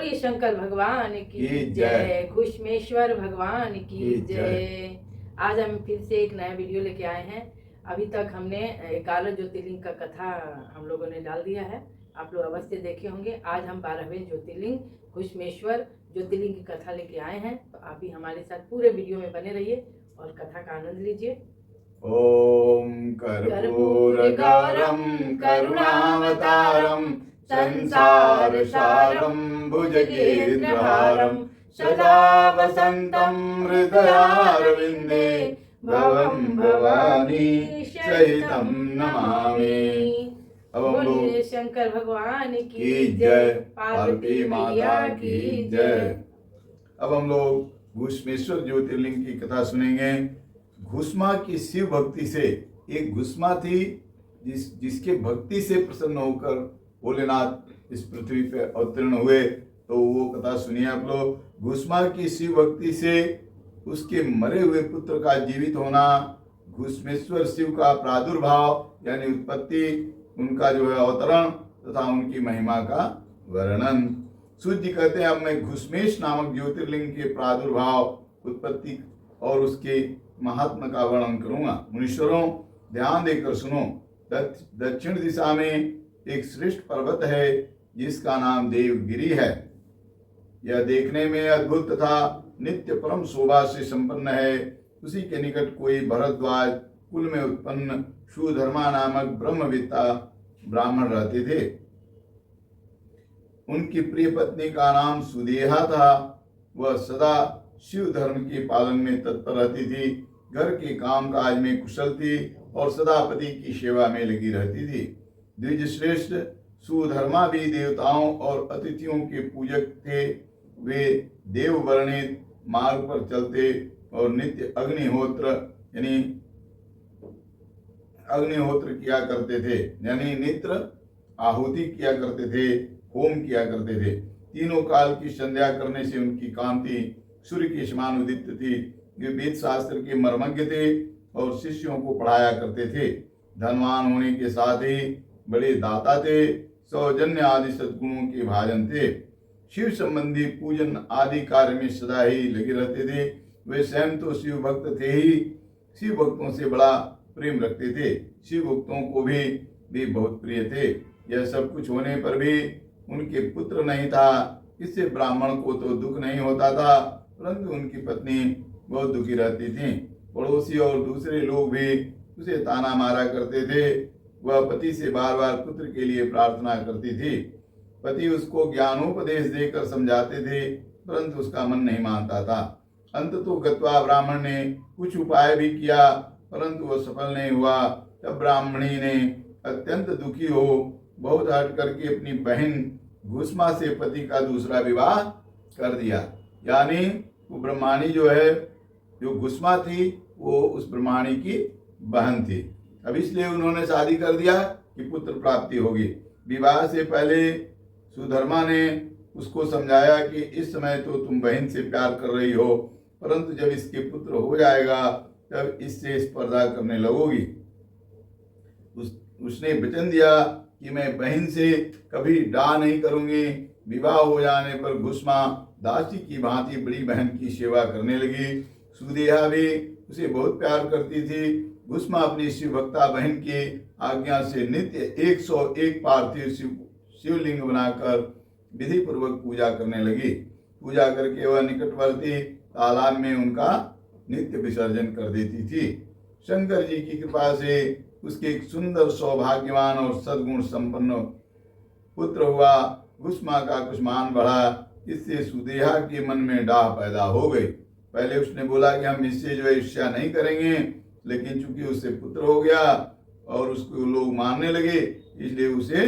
बोलिए शंकर भगवान की जय, घुश्मेश्वर भगवान की जय। आज हम फिर से एक नया वीडियो लेके आए हैं। अभी तक हमने 11 ज्योतिर्लिंग का कथा हम लोगों ने डाल दिया है, आप लोग अवश्य देखे होंगे। आज हम 12वें ज्योतिर्लिंग घुश्मेश्वर ज्योतिर्लिंग की कथा लेके आए हैं, तो आप भी हमारे साथ पूरे वीडियो में बने रहिए और कथा का आनंद लीजिए। ओम कर्पूरगौरं करुणावतारं संसार सारं भुजगेन्द्रहारं सदा वसन्तं हृदयारविन्दे भवं भवानी सहितं नमामि। अब हम लोग शंकर भगवान की जय, पार्वती माता की जय। अब हम लोग घुश्मेश्वर ज्योतिर्लिंग की कथा सुनेंगे। घुश्मा की शिव भक्ति से, एक घुश्मा थी जिसके भक्ति से प्रसन्न होकर भोलेनाथ इस पृथ्वी पर अवतीर्ण हुए, तो वो कथा सुनिए आप लोग। घुश्मा की शिव भक्ति से उसके मरे हुए पुत्र का जीवित होना, घुश्मेश्वर शिव का प्रादुर्भाव यानी उत्पत्ति, उनका जो है अवतरण तथा उनकी महिमा का वर्णन। सूत जी कहते हैं, अब मैं घुश्मेश नामक ज्योतिर्लिंग के प्रादुर्भाव, उत्पत्ति और उसके महात्मा का वर्णन करूंगा। मुनीश्वरों ध्यान देकर सुनो। दक्षिण दिशा में एक श्रेष्ठ पर्वत है जिसका नाम देवगिरी है। यह देखने में अद्भुत तथा नित्य परम शोभा से संपन्न है। उसी के निकट कोई भरद्वाज कुल में उत्पन्न सुधर्मा नामक ब्रह्मविद्ता ब्राह्मण रहते थे। उनकी प्रिय पत्नी का नाम सुदेहा था। वह सदा शिव धर्म के पालन में तत्पर रहती थी, घर के काम काज में कुशल थी और सदा पति की सेवा में लगी रहती थी। द्विज श्रेष्ठ सुधर्मा भी देवताओं और अतिथियों के पूजक थे। वे देव वर्णित मार्ग पर चलते और नित्य अग्निहोत्र किया करते थे, यानी नित्र आहुति किया करते थे, होम किया करते थे। तीनों काल की संध्या करने से उनकी कांति सूर्य के समान उदित थी। वे वेद शास्त्र के मर्मज्ञ थे और शिष्यों को पढ़ाया करते थे। धनवान होने के साथ ही बड़े दाता थे, सौजन्य आदि सद्गुणों के भाजन थे। शिव संबंधी पूजन आदि कार्य में सदा ही लगे रहते थे। वे स्वयं तो शिव भक्त थे ही, शिव भक्तों से बड़ा प्रेम रखते थे। शिव भक्तों को भी वे बहुत प्रिय थे। यह सब कुछ होने पर भी उनके पुत्र नहीं था। इससे ब्राह्मण को तो दुख नहीं होता था, परंतु उनकी पत्नी बहुत दुखी रहती थी। पड़ोसी और दूसरे लोग भी उसे ताना मारा करते थे। वह पति से बार बार पुत्र के लिए प्रार्थना करती थी। पति उसको ज्ञानोपदेश देकर समझाते थे, परंतु उसका मन नहीं मानता था। अंततः गत्वा ब्राह्मण ने कुछ उपाय भी किया, परंतु वह सफल नहीं हुआ। तब ब्राह्मणी ने अत्यंत दुखी हो बहुत हट करके अपनी बहन घुश्मा से पति का दूसरा विवाह कर दिया। यानी वो ब्रह्माणी जो है, जो घुश्मा थी, वो उस ब्रह्माणी की बहन थी। अब इसलिए उन्होंने शादी कर दिया कि पुत्र प्राप्ति होगी। विवाह से पहले सुधर्मा ने उसको समझाया कि इस समय तो तुम बहन से प्यार कर रही हो, परंतु जब इसके पुत्र हो जाएगा तब इससे स्पर्धा करने लगोगी। उसने वचन दिया कि मैं बहन से कभी डाह नहीं करूंगी। विवाह हो जाने पर घुश्मा दासी की भांति बड़ी बहन की सेवा करने लगी। सुदेहा भी उसे बहुत प्यार करती थी। घुश्मा अपनी शिव भक्ता बहन की आज्ञा से नित्य 101 पार्थिव शिवलिंग बनाकर विधि पूर्वक पूजा करने लगी। पूजा करके वह निकटवर्ती तालाब में उनका नित्य विसर्जन कर देती थी। शंकर जी की कृपा से उसके एक सुंदर सौभाग्यवान और सद्गुण संपन्न पुत्र हुआ। घुश्मा का कुष्मान बढ़ा। इससे सुदेहा के मन में डाह पैदा हो गई। पहले उसने बोला कि हम इससे जो है ईर्ष्या नहीं करेंगे, लेकिन चूंकि उससे पुत्र हो गया और उसको लोग मानने लगे, इसलिए उसे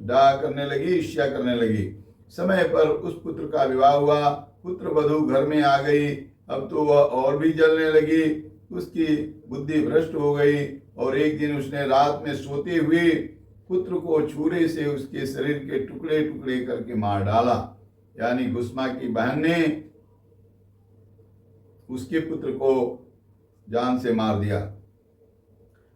डाह करने लगी, ईर्ष्या करने लगी। समय पर उस पुत्र का विवाह हुआ। पुत्र वधू घर में आ गई। अब तो वह और भी जलने लगी। उसकी बुद्धि भ्रष्ट हो गई और एक दिन उसने रात में सोते हुए पुत्र को छुरे से उसके शरीर के टुकड़े टुकड़े करके मार डाला। यानी घुश्मा की बहन ने उसके पुत्र को जान से मार दिया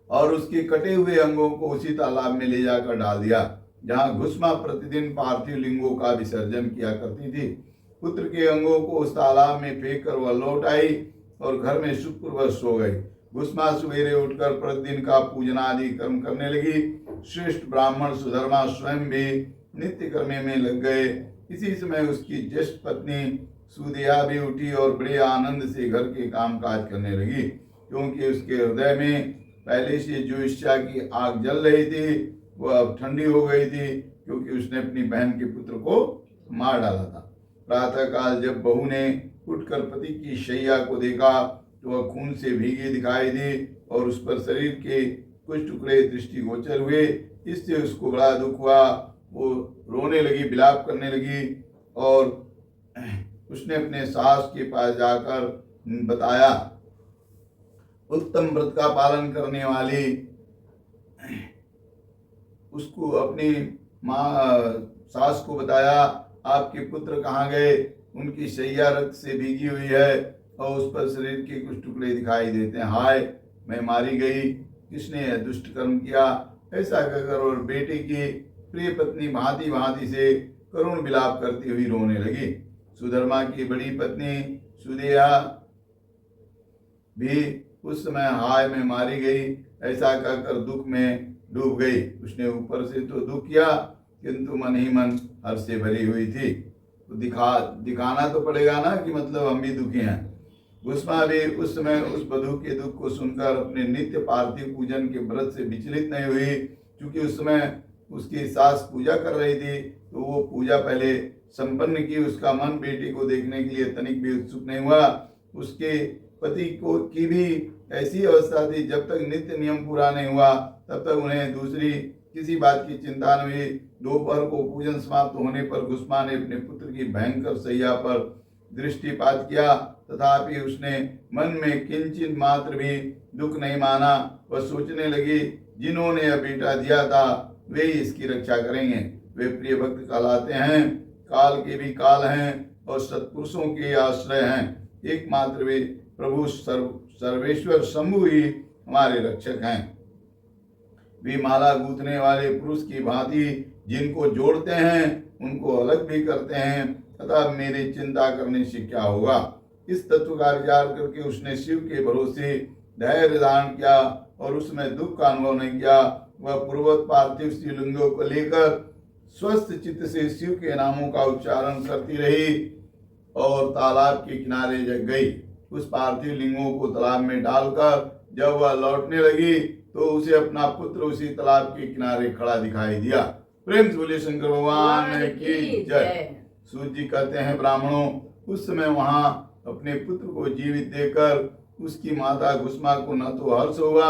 और उसके कटे हुए अंगों को उसी तालाब में ले जाकर डाल दिया। जहाँ घुस्मा प्रतिदिन पार्थिव लिंगों का विसर्जन किया करती थी। पुत्र के अंगों को उस तालाब में फेंक कर वह लौट आई और घर में सुखपूर्वक सो गई। घुस्मा सवेरे उठकर प्रतिदिन का पूजन आदि कर्म करने लगी। श्रेष्ठ ब्राह्मण सुधर्मा स्वयं भी नित्य करने में लग गए। इसी समय उसकी ज्येष्ठ पत्नी सुदेहा भी उठी और बड़े आनंद से घर के काम काज करने लगी, क्योंकि उसके हृदय में पहले से जो इच्छा की आग जल रही थी वह अब ठंडी हो गई थी, क्योंकि उसने अपनी बहन के पुत्र को मार डाला था। प्रातःकाल जब बहू ने उठकर पति की शैया को देखा तो वह खून से भीगी दिखाई दी और उस पर शरीर के कुछ टुकड़े दृष्टिगोचर हुए। इससे उसको बड़ा दुख हुआ। वो रोने लगी, विलाप करने लगी और उसने अपने सास के पास जाकर बताया। उत्तम व्रत का पालन करने वाली उसको अपनी सास को बताया, आपके पुत्र कहाँ गए? उनकी शैया रक्त से भीगी हुई है और उस पर शरीर के कुछ टुकड़े दिखाई देते हैं। हाय, मैं मारी गई, किसने दुष्ट कर्म किया? ऐसा कहकर और बेटे की प्रिय पत्नी भांति भांति से करुण विलाप करती हुई रोने लगी। सुधर्मा की बड़ी पत्नी सुदेहा भी उस समय हाय मैं मारी गई ऐसा कहकर दुख में डूब गई। उसने ऊपर से तो दुख किया, किंतु मन ही मन हर्ष से भरी हुई थी। तो दिखाना तो पड़ेगा ना कि मतलब हम भी दुखी हैं। घुस्मा भी उस समय उस बधू के दुख को सुनकर अपने नित्य पार्थिव पूजन के व्रत से विचलित नहीं हुई, क्योंकि उस समय उसकी सास पूजा कर रही थी, तो वो पूजा पहले संपन्न की। उसका मन बेटी को देखने के लिए तनिक भी उत्सुक नहीं हुआ। उसके पति को की भी ऐसी अवस्था थी, जब तक नित्य नियम पूरा नहीं हुआ तब तक उन्हें दूसरी किसी बात की चिंता न हुई। दोपहर को पूजन समाप्त होने पर घुस्मा ने अपने पुत्र की भयंकर सैया पर दृष्टिपात किया, तथापि उसने मन में किंचित मात्र भी दुख नहीं माना। वह सोचने लगी, जिन्होंने यह बेटा दिया था वे ही इसकी रक्षा करेंगे। वे प्रिय भक्त कहलाते हैं, काल के भी काल हैं और सत्पुरुषों के आश्रय हैं। एकमात्र वे प्रभु सर्वेश्वर शंभु ही हमारे रक्षक हैं। वे माला गूंथने वाले पुरुष की भांति जिनको जोड़ते हैं उनको अलग भी करते हैं, तथा मेरे चिंता करने से क्या होगा। इस तत्व का विचार करके उसने शिव के भरोसे धैर्य धारण किया और उसमें दुख का अनुभव नहीं किया। वह पूर्वत पार्थिव शिवलिंगों को लेकर स्वस्थ चित्त से शिव के नामों का उच्चारण करती रही और तालाब के किनारे जग गई। उस पार्थिव लिंगों को तालाब में डालकर जब वह लौटने लगी तो उसे अपना पुत्र उसी तालाब के किनारे खड़ा दिखाई दिया। प्रेम से बोलिए शंकर भगवान की जय। सूर्य जी कहते हैं, ब्राह्मणों, उस समय वहां अपने पुत्र को जीवित देखकर उसकी माता घुस्मा को न तो हर्ष हुआ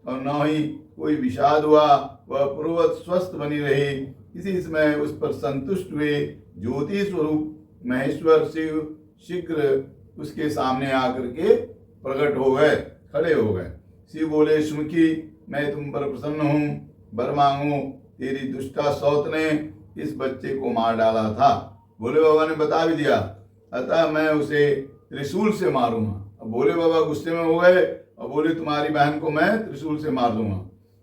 और न ही कोई विषाद हुआ। वह पूर्ववत स्वस्थ बनी रही। इसी समय उस पर संतुष्ट हुए ज्योति स्वरूप महेश्वर शिव शीघ्र उसके सामने आकर के प्रकट हो गए, खड़े हो गए। शिव बोले, सुमुखी, मैं तुम पर प्रसन्न हूँ, वर मांगो। तेरी दुष्टा सौत ने इस बच्चे को मार डाला था। भोले बाबा ने बता भी दिया, अतः मैं उसे त्रिशूल से मारूंगा। अब भोले बाबा गुस्से में हो गए और बोले, तुम्हारी बहन को मैं त्रिशूल से मार दूंगा।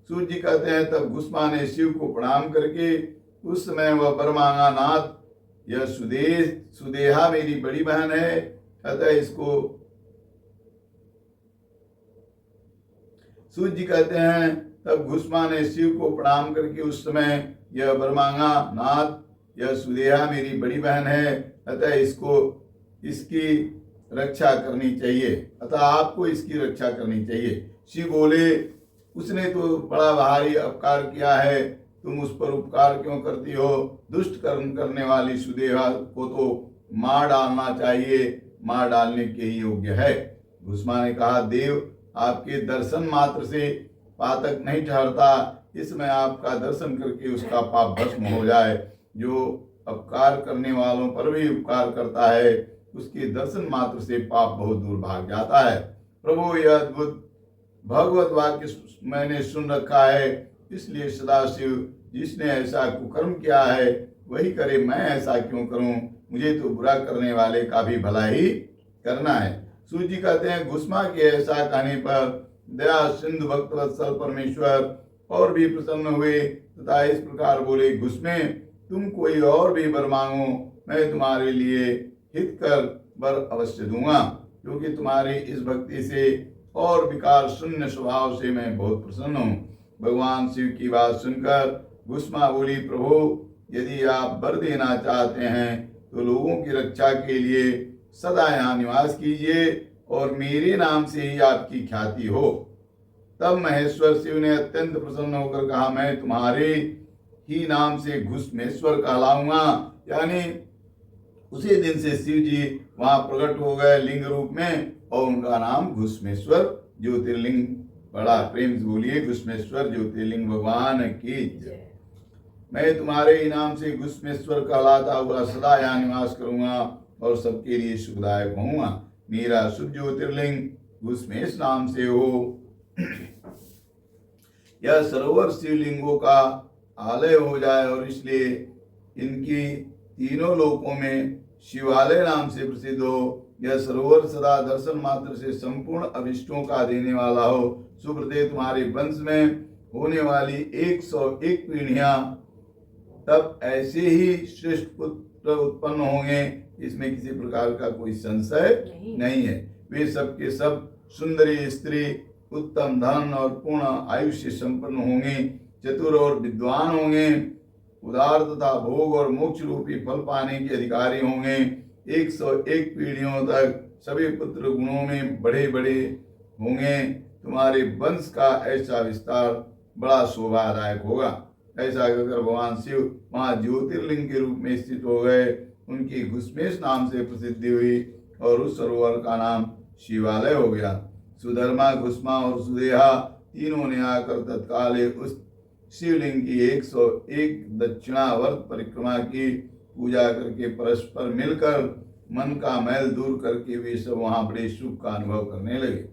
सूर्य जी कहते हैं, तब घुस्मा ने शिव को प्रणाम करके उस समय वह वर मांगा, नाथ, यह सुदेहा मेरी बड़ी बहन है, अतः इसको। सूर्य जी कहते हैं, तब घुस्मा ने शिव को प्रणाम करके उस समय यह वर मांगा, नाथ, यह सुदेहा मेरी बड़ी बहन है, अतः इसकी रक्षा करनी चाहिए, अतः आपको इसकी रक्षा करनी चाहिए। शिव बोले, उसने तो बड़ा भारी अपकार किया है, तुम उस पर उपकार क्यों करती हो? दुष्ट कर्म करने वाली सुदेहा को तो मार डालना चाहिए, मार डालने के ही योग्य है। घुस्मा ने कहा, देव, आपके दर्शन मात्र से पातक नहीं ठहरता, इसमें आपका दर्शन करके उसका पाप भस्म हो जाए। जो अपकार करने वालों पर भी उपकार करता है उसके दर्शन मात्र से पाप बहुत दूर भाग जाता है। प्रभु, यह अद्भुत भगवत वाक्य मैंने सुन रखा है, इसलिए सदाशिव जिसने ऐसा कुकर्म किया है वही करे, मैं ऐसा क्यों करूं? मुझे तो बुरा करने वाले का भी भला ही करना है। सूर्य जी कहते हैं, घुस्मा के ऐसा कहने पर दया सिंधु भक्त वत्सल परमेश्वर और भी प्रसन्न हुए तथा इस प्रकार बोले, घुसमे तुम कोई और भी वर मांगो, मैं तुम्हारे लिए हित कर वर अवश्य दूंगा, क्योंकि तुम्हारी इस भक्ति से और विकार शून्य स्वभाव से मैं बहुत प्रसन्न हूँ। भगवान शिव की बात सुनकर घुसमा बोली, प्रभु यदि आप वर देना चाहते हैं तो लोगों की रक्षा के लिए सदा यहाँ निवास कीजिए और मेरे नाम से ही आपकी ख्याति हो। तब महेश्वर शिव ने अत्यंत प्रसन्न होकर कहा, मैं तुम्हारे ही नाम से घुसमेश्वर कहलाऊंगा। यानी उसी दिन से शिव जी वहां प्रकट हो गए लिंग रूप में और उनका नाम घुसमेश्वर ज्योतिर्लिंग बड़ा। प्रेम से बोलिए, घुसमेश्वर ज्योतिर्लिंग भगवान की जय। मैं तुम्हारे ही नाम से घुसमेश्वर कहलाता हुआ सदा यहाँ निवास करूंगा और सबके लिए सुखदायक होऊंगा। मेरा शुभ ज्योतिर्लिंग घुसमेश नाम से हो। यह सरोवर शिवलिंगों का आलय हो जाए और इसलिए इनकी तीनों लोकों में शिवालय नाम से प्रसिद्ध हो। यह सरोवर सदा दर्शन मात्र से संपूर्ण अभिष्टों का देने वाला हो। सुब्रते तुम्हारे वंश में होने वाली 101 पीढ़ियां तब ऐसे ही श्रेष्ठ पुत्र उत्पन्न होंगे, इसमें किसी प्रकार का कोई संशय नहीं है। वे सब के सब सुंदरी स्त्री, उत्तम धन और पूर्ण आयुष्य संपन्न होंगे, चतुर और विद्वान होंगे, उदार तथा भोग और मोक्ष रूपी फल पाने के अधिकारी होंगे। 101 पीढ़ियों तक सभी पुत्र गुणों में बड़े बड़े होंगे। तुम्हारे वंश का ऐसा विस्तार बड़ा शोभादायक होगा। ऐसा कहकर भगवान शिव वहाँ ज्योतिर्लिंग के रूप में स्थित हो गए। उनकी घुसमेश नाम से प्रसिद्धि हुई और उस सरोवर का नाम शिवालय हो गया। सुधर्मा, घुसमा और सुदेहा तीनों ने आकर तत्काल उस शिवलिंग की 101 दक्षिणावर्त परिक्रमा की। पूजा करके परस्पर मिलकर मन का मैल दूर करके वे सब वहां बड़े सुख का अनुभव करने लगे।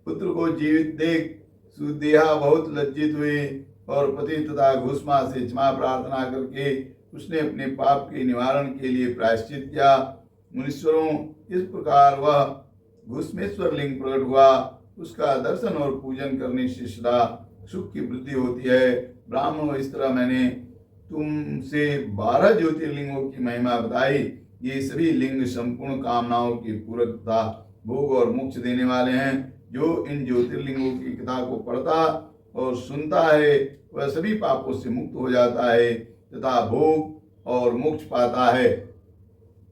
पुत्र को जीवित देख सुदेहा बहुत लज्जित हुई और पति तथा घुसमा से क्षमा प्रार्थना करके उसने अपने पाप के निवारण के लिए प्रायश्चित किया। मुनीश्वरों, इस प्रकार वह घुसमेश्वर लिंग प्रकट हुआ। उसका दर्शन और पूजन करने से सदा सुख की वृद्धि होती है। ब्राह्मणों, इस तरह मैंने तुमसे 12 ज्योतिर्लिंगों की महिमा बताई। ये सभी लिंग संपूर्ण कामनाओं की पूरक तथा भोग और मोक्ष देने वाले हैं। जो इन ज्योतिर्लिंगों की कथा को पढ़ता और सुनता है वह सभी पापों से मुक्त हो जाता है तथा भोग और मोक्ष पाता है।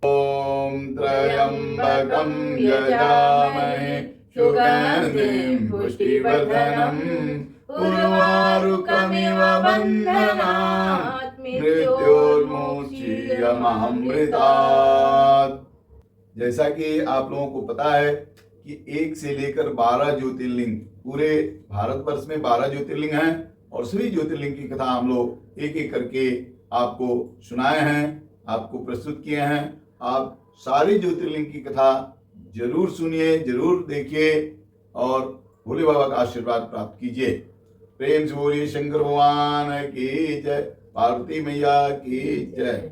ओम त्र्यंबकं यजामहे सुगंधिं पुष्टिवर्धनम् उर्वारुकमिव बन्धनात् मृत्योर्मोक्षीयमामृतात्। जैसा कि आप लोगों को पता है कि 1 से लेकर 12 ज्योतिर्लिंग, पूरे भारतवर्ष में 12 ज्योतिर्लिंग हैं और सभी ज्योतिर्लिंग की कथा हम लोग एक एक करके आपको सुनाए हैं, आपको प्रस्तुत किए हैं। आप सारी ज्योतिर्लिंग की कथा जरूर सुनिए, जरूर देखिए और भोले बाबा का आशीर्वाद प्राप्त कीजिए। प्रेम से बोलिए शंकर भगवान की जय, पार्वती मैया की जय।